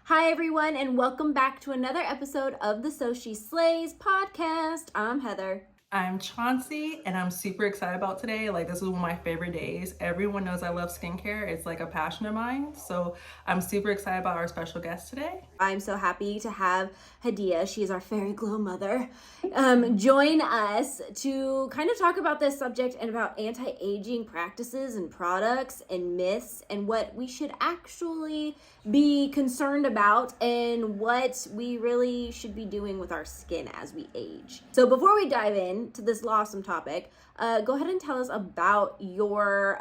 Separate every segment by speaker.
Speaker 1: Hi, everyone, and welcome back to another episode of the So She Slays podcast. I'm Heather.
Speaker 2: I'm Chauncey, and I'm super excited about today. Like, this is one of my favorite days. Everyone knows I love skincare. It's like a passion of mine. So I'm super excited about our special guest today.
Speaker 1: I'm so happy to have Hadiyah, she is our fairy glow mother, join us to kind of talk about this subject and about anti-aging practices and products and myths and what we should actually be concerned about and what we really should be doing with our skin as we age. So before we dive into this awesome topic, go ahead and tell us about your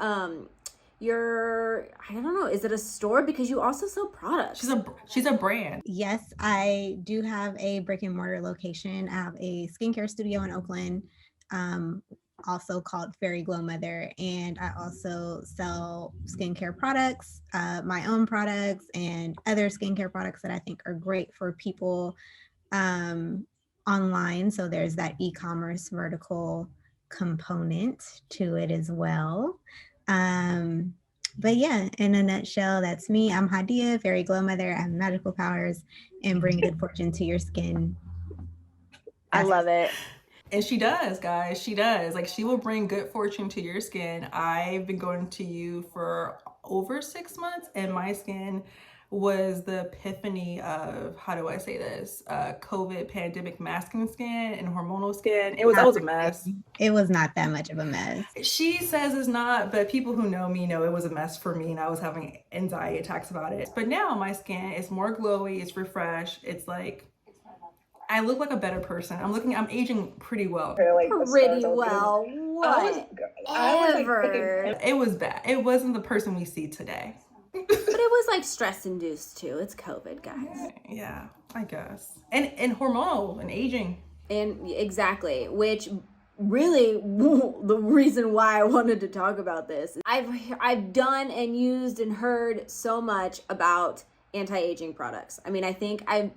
Speaker 1: I don't know, is it a store? Because you also sell products.
Speaker 2: She's a brand.
Speaker 3: Yes, I do have a brick and mortar location. I have a skincare studio in Oakland, also called Fairy Glow Mother, and I also sell skincare products, my own products, and other skincare products that I think are great for people online. So there's that e-commerce vertical component to it as well. But yeah, in a nutshell, that's me. I'm Hadiyah, Fairy Glow Mother. I have magical powers and bring good fortune to your skin.
Speaker 1: I love it.
Speaker 2: And she does, guys. She does. Like, she will bring good fortune to your skin. I've been going to you for over 6 months, and my skin was the epiphany of, how do I say this, COVID pandemic masking skin and hormonal skin. That was a mess.
Speaker 3: It was not that much of a mess.
Speaker 2: She says it's not, but people who know me know it was a mess for me, and I was having anxiety attacks about it. But now my skin is more glowy, it's refreshed, it's like, I look like a better person. I'm aging pretty well.
Speaker 1: Pretty well. Whatever.
Speaker 2: It was bad. It wasn't the person we see today.
Speaker 1: But it was like stress induced too. It's COVID, guys.
Speaker 2: Yeah, I guess. And hormonal and aging.
Speaker 1: And exactly, which really the reason why I wanted to talk about this. I've done and used and heard so much about anti-aging products. I mean, I think I've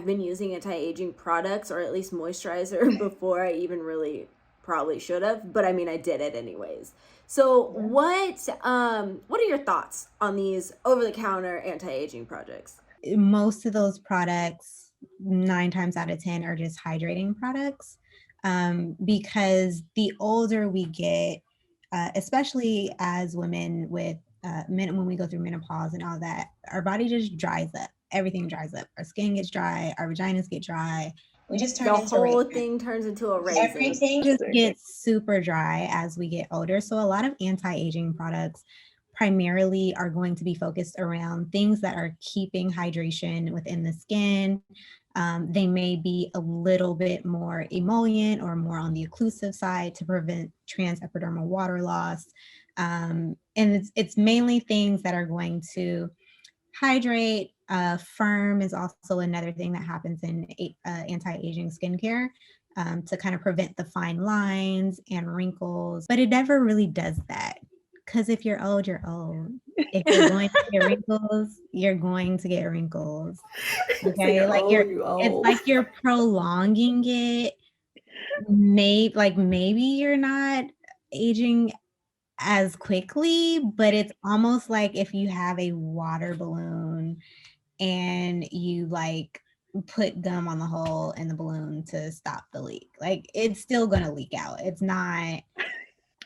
Speaker 1: been using anti-aging products, or at least moisturizer, before I even really probably should have, but I mean, I did it anyways. So what are your thoughts on these over-the-counter anti-aging products?
Speaker 3: Most of those products, 9 times out of 10, are just hydrating products, because the older we get, especially as women with when we go through menopause and all that, our body just dries up. Everything dries up. Our skin gets dry. Our vaginas get dry.
Speaker 1: We just turn into the whole thing turns into a raisin.
Speaker 3: Everything just gets super dry as we get older. So a lot of anti-aging products primarily are going to be focused around things that are keeping hydration within the skin. They may be a little bit more emollient or more on the occlusive side to prevent transepidermal water loss. And it's mainly things that are going to hydrate. Firm is also another thing that happens in anti-aging skincare, to kind of prevent the fine lines and wrinkles. But it never really does that, because if you're old, you're old. If you're going to get wrinkles, you're going to get wrinkles. Okay, it's like you're prolonging it. Maybe you're not aging as quickly, but it's almost like if you have a water balloon and you like put gum on the hole in the balloon to stop the leak. Like, it's still gonna leak out. It's not.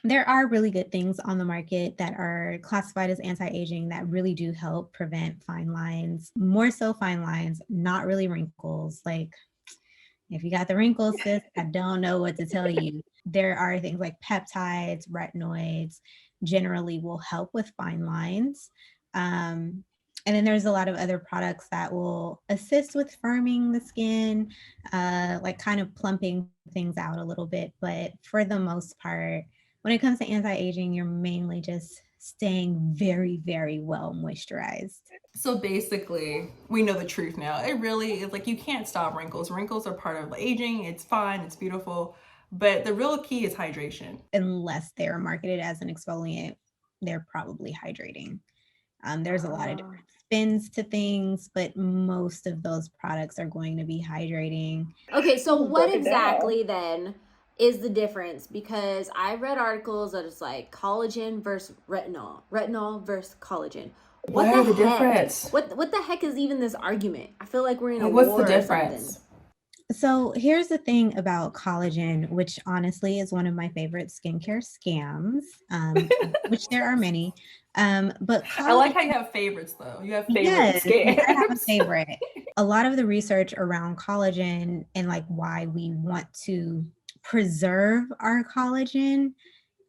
Speaker 3: There are really good things on the market that are classified as anti-aging that really do help prevent fine lines, more so fine lines, not really wrinkles. Like, if you got the wrinkles, sis, I don't know what to tell you. There are things like peptides, retinoids, generally will help with fine lines. And then there's a lot of other products that will assist with firming the skin, like kind of plumping things out a little bit. But for the most part, when it comes to anti-aging, you're mainly just staying very, very well moisturized.
Speaker 2: So basically, we know the truth now. It really is like, you can't stop wrinkles. Wrinkles are part of aging. It's fine. It's beautiful. But the real key is hydration.
Speaker 3: Unless they're marketed as an exfoliant, they're probably hydrating. There's a lot of different spins to things, but most of those products are going to be hydrating.
Speaker 1: Okay, so what exactly then is the difference? Because I read articles that it's like collagen versus retinol versus collagen. What
Speaker 2: What are the
Speaker 1: heck?
Speaker 2: difference?
Speaker 1: What the heck is even this argument? I feel like we're in a
Speaker 2: What's
Speaker 1: war
Speaker 2: the
Speaker 1: or something.
Speaker 2: difference?
Speaker 3: So here's the thing about collagen, which honestly is one of my favorite skincare scams, which there are many. But
Speaker 2: I like
Speaker 3: collagen,
Speaker 2: how you have favorites though. You have favorite
Speaker 3: yes, you gotta have a
Speaker 2: scams.
Speaker 3: favorite. A lot of the research around collagen and like why we want to preserve our collagen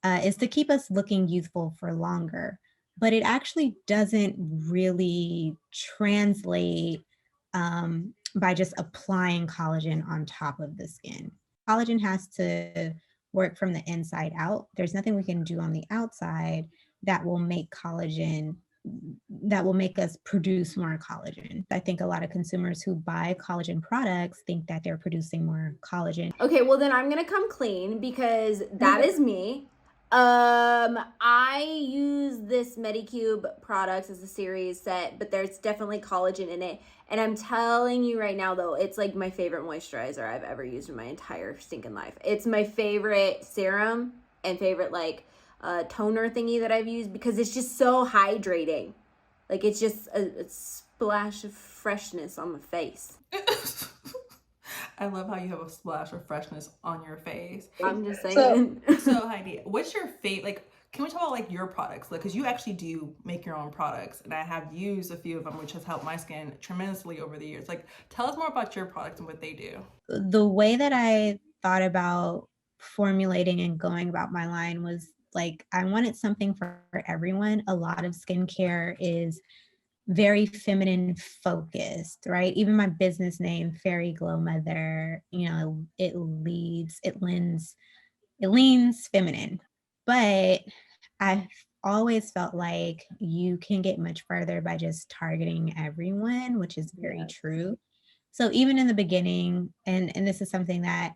Speaker 3: is to keep us looking youthful for longer. But it actually doesn't really translate by just applying collagen on top of the skin. Collagen has to work from the inside out. There's nothing we can do on the outside that will make collagen that will make us produce more collagen. I think a lot of consumers who buy collagen products think that they're producing more collagen.
Speaker 1: Okay, well then I'm gonna come clean because that is me. I use this Medicube products as a series set, but there's definitely collagen in it. And I'm telling you right now though, it's like my favorite moisturizer I've ever used in my entire stinking life. It's my favorite serum and favorite like toner thingy that I've used because it's just so hydrating. Like it's just a splash of freshness on the face.
Speaker 2: I love how you have a splash of freshness on your face.
Speaker 1: I'm just saying.
Speaker 2: So Heidi, what's your favorite? Like, can we talk about like your products? Like, because you actually do make your own products, and I have used a few of them, which has helped my skin tremendously over the years. Like, tell us more about your products and what they do.
Speaker 3: The way that I thought about formulating and going about my line was like I wanted something for everyone. A lot of skincare is very feminine focused, right? Even my business name, Fairy Glow Mother, you know, it leans feminine. But I've always felt like you can get much further by just targeting everyone, which is very true. So even in the beginning, and this is something that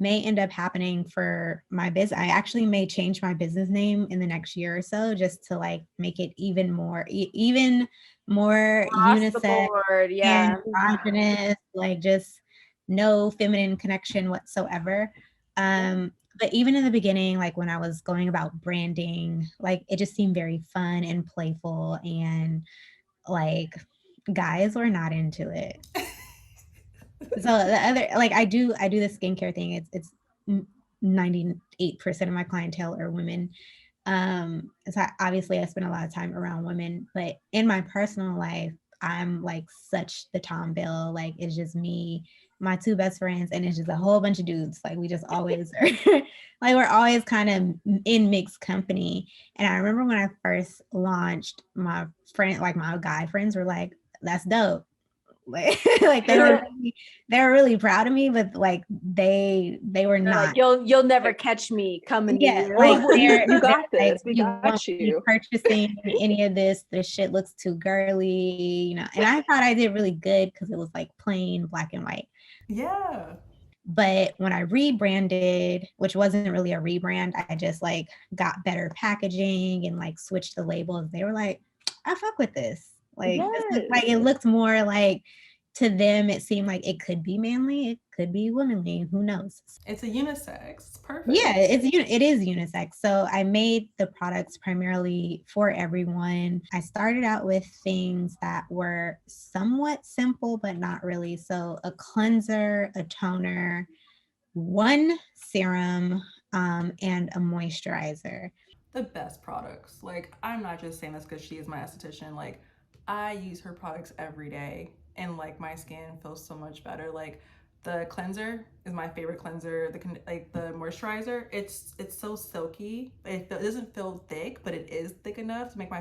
Speaker 3: may end up happening for my business. I actually may change my business name in the next year or so just to like make it even more
Speaker 1: Across the
Speaker 3: unisex
Speaker 1: board,
Speaker 3: and
Speaker 1: yeah.
Speaker 3: androgynous, like just no feminine connection whatsoever. But even in the beginning, like when I was going about branding, like it just seemed very fun and playful, and like guys were not into it. So the other, like I do the skincare thing. It's 98% of my clientele are women. So obviously I spend a lot of time around women, but in my personal life, I'm like such the tomboy. Like it's just me, my two best friends, and it's just a whole bunch of dudes. Like we just always are like we're always kind of in mixed company. And I remember when I first launched, my friend, like my guy friends were like, that's dope. Like they were really proud of me, but like they were
Speaker 1: They're
Speaker 3: not.
Speaker 1: like, you'll never catch me coming to
Speaker 3: Yeah,
Speaker 1: you.
Speaker 3: like
Speaker 4: You
Speaker 3: they're
Speaker 4: got
Speaker 3: like,
Speaker 4: this. We
Speaker 3: you won't
Speaker 4: got
Speaker 3: be
Speaker 4: you.
Speaker 3: purchasing any of this. This shit looks too girly, you know. And I thought I did really good because it was like plain black and white.
Speaker 2: Yeah.
Speaker 3: But when I rebranded, which wasn't really a rebrand, I just like got better packaging and like switched the labels. They were like, I fuck with this. Like, this looks like it looked more like, to them, it seemed like it could be manly, it could be womanly. Who knows?
Speaker 2: It's a unisex. It's perfect.
Speaker 3: Yeah, it is unisex. So I made the products primarily for everyone. I started out with things that were somewhat simple, but not really. So a cleanser, a toner, one serum, and a moisturizer.
Speaker 2: The best products. Like, I'm not just saying this because she is my esthetician. Like, I use her products every day, and like my skin feels so much better. Like, the cleanser is my favorite cleanser. The moisturizer, it's so silky. It doesn't feel thick, but it is thick enough to make my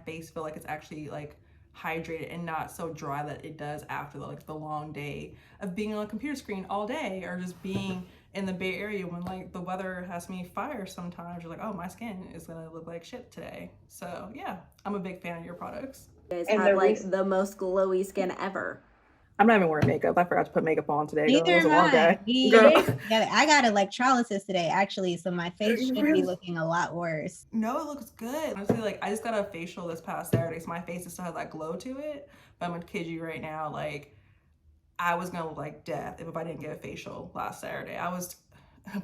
Speaker 2: face feel like it's actually like hydrated and not so dry that it does after the long day of being on a computer screen all day, or just being in the Bay Area when like the weather has me fire sometimes. You're like, oh, my skin is gonna look like shit today. So yeah, I'm a big fan of your products.
Speaker 1: You guys
Speaker 4: And
Speaker 1: have
Speaker 4: the
Speaker 1: like the most glowy skin ever.
Speaker 4: I'm not even wearing makeup. I forgot to put makeup on today.
Speaker 3: Neither
Speaker 4: It was a
Speaker 3: am
Speaker 4: long
Speaker 3: I.
Speaker 4: day. Girl.
Speaker 3: Yeah, I got electrolysis today, actually, so my face should be
Speaker 2: Really?
Speaker 3: looking a lot worse.
Speaker 2: No, it looks good. Honestly, like I just got a facial this past Saturday, so my face still has that glow to it. But I'm gonna kid you right now, like I was gonna look like death if I didn't get a facial last Saturday.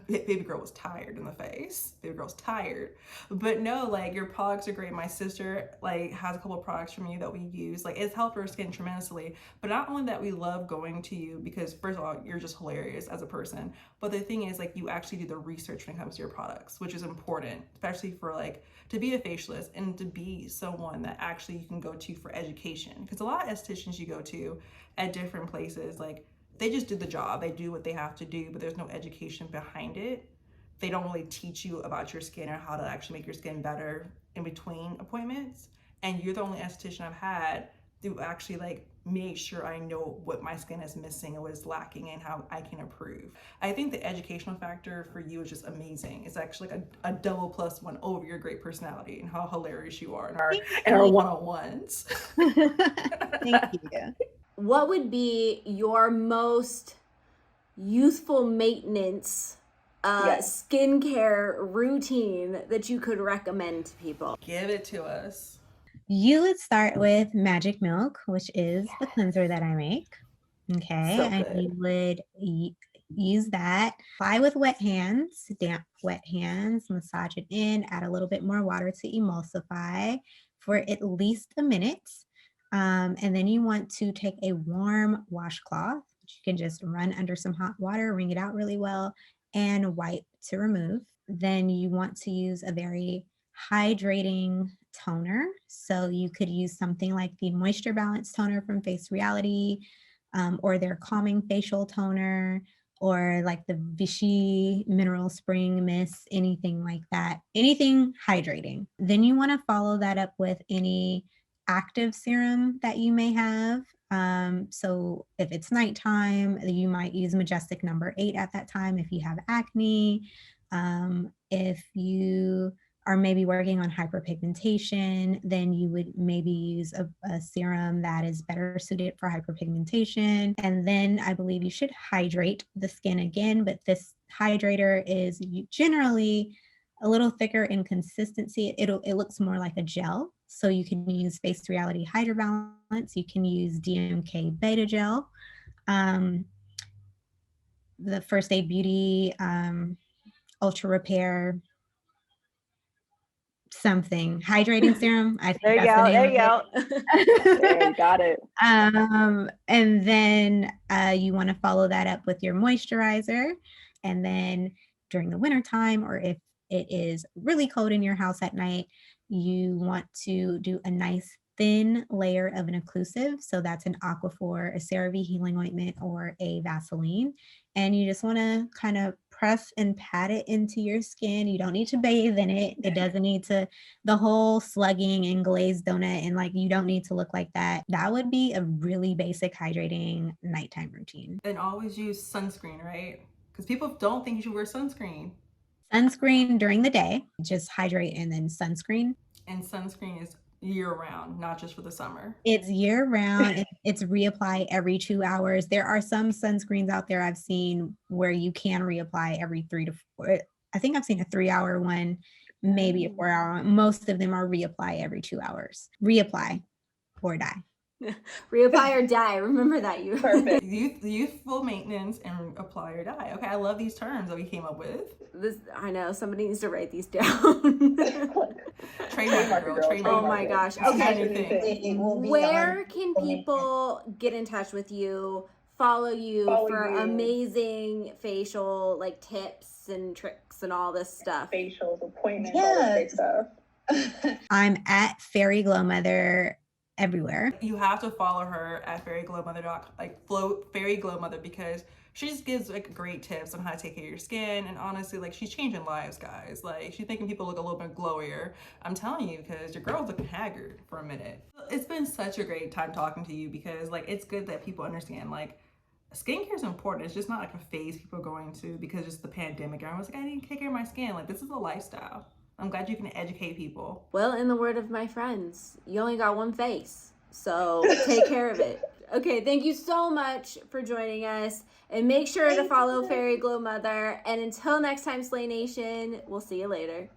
Speaker 2: baby girl was tired in the face. Baby girl's tired. But no, like your products are great. My sister like has a couple of products from you that we use. Like it's helped her skin tremendously. But not only that, we love going to you because first of all, you're just hilarious as a person. But the thing is, like, you actually do the research when it comes to your products, which is important, especially for like to be a facialist and to be someone that actually you can go to for education. Because a lot of estheticians you go to at different places, like they just do the job, they do what they have to do, but there's no education behind it. They don't really teach you about your skin or how to actually make your skin better in between appointments. And you're the only esthetician I've had to actually like make sure I know what my skin is missing and what is lacking and how I can improve. I think the educational factor for you is just amazing. It's actually like a double plus one over your great personality and how hilarious you are in our one-on-ones.
Speaker 3: Thank you.
Speaker 1: What would be your most youthful maintenance skincare routine that you could recommend to people?
Speaker 2: Give it to us.
Speaker 3: You would start with Magic Milk, which is the cleanser that I make. Okay.
Speaker 4: So
Speaker 3: and
Speaker 4: good.
Speaker 3: you would use that. Apply with wet hands, damp wet hands, massage it in, add a little bit more water to emulsify for at least a minute. And then you want to take a warm washcloth, which you can just run under some hot water, wring it out really well, and wipe to remove. Then you want to use a very hydrating toner. So you could use something like the Moisture Balance toner from Face Reality, or their Calming Facial Toner, or like the Vichy Mineral Spring Mist, anything like that, anything hydrating. Then you want to follow that up with any active serum that you may have. So if it's nighttime, you might use Majestic number 8 at that time if you have acne. If you are maybe working on hyperpigmentation, then you would maybe use a serum that is better suited for hyperpigmentation. And then I believe you should hydrate the skin again, but this hydrator is generally a little thicker in consistency. It looks more like a gel. So you can use Face Reality Hydra Balance. You can use DMK Beta Gel. The First Aid Beauty Ultra Repair something hydrating serum. I think
Speaker 4: There you
Speaker 3: that's
Speaker 4: go.
Speaker 3: the name
Speaker 4: There
Speaker 3: of
Speaker 4: you
Speaker 3: it.
Speaker 4: go. There, you got it.
Speaker 3: And then you want to follow that up with your moisturizer. And then during the winter time, or if it is really cold in your house at night, you want to do a nice thin layer of an occlusive. So that's an Aquaphor, a CeraVe healing ointment, or a Vaseline. And you just want to kind of press and pat it into your skin. You don't need to bathe in it. It doesn't need to, the whole slugging and glazed donut, and like, you don't need to look like that. That would be a really basic hydrating nighttime routine.
Speaker 2: And always use sunscreen, right? Because people don't think you should wear sunscreen.
Speaker 3: Sunscreen during the day, just hydrate, and then sunscreen.
Speaker 2: And sunscreen is year round, not just for the summer.
Speaker 3: It's year round. It's reapply every 2 hours. There are some sunscreens out there I've seen where you can reapply every 3 to 4. I think I've seen a 3-hour one, maybe a 4-hour one. Most of them are reapply every 2 hours. Reapply or die.
Speaker 1: Reapply or die. Remember that. You
Speaker 4: Perfect.
Speaker 2: Youthful maintenance and apply or die. Okay, I love these terms that we came up with.
Speaker 1: I know somebody needs to write these down.
Speaker 2: Trademark girl.
Speaker 1: Oh my gosh. Okay.
Speaker 3: Okay.
Speaker 1: Where can people get in touch with you, follow you for amazing facial like tips and tricks and all this stuff?
Speaker 4: Facials, appointments, all this great stuff.
Speaker 3: I'm at Fairy Glow Mother everywhere.
Speaker 2: You have to follow her at Fairy Glow Mother because she just gives like great tips on how to take care of your skin. And honestly, like, she's changing lives, guys. Like, she's making people look a little bit glowier. I'm telling you, because your girl's looking haggard for a minute. It's been such a great time talking to you because like, it's good that people understand like skincare is important. It's just not like a phase people are going to because just the pandemic. Everyone's like, I need to take care of my skin. Like, this is a lifestyle. I'm glad you can educate people.
Speaker 1: Well, in the word of my friends, you only got one face, so take care of it. Okay, thank you so much for joining us, and make sure to follow Fairy Glow Mother. And until next time, Slay Nation, we'll see you later.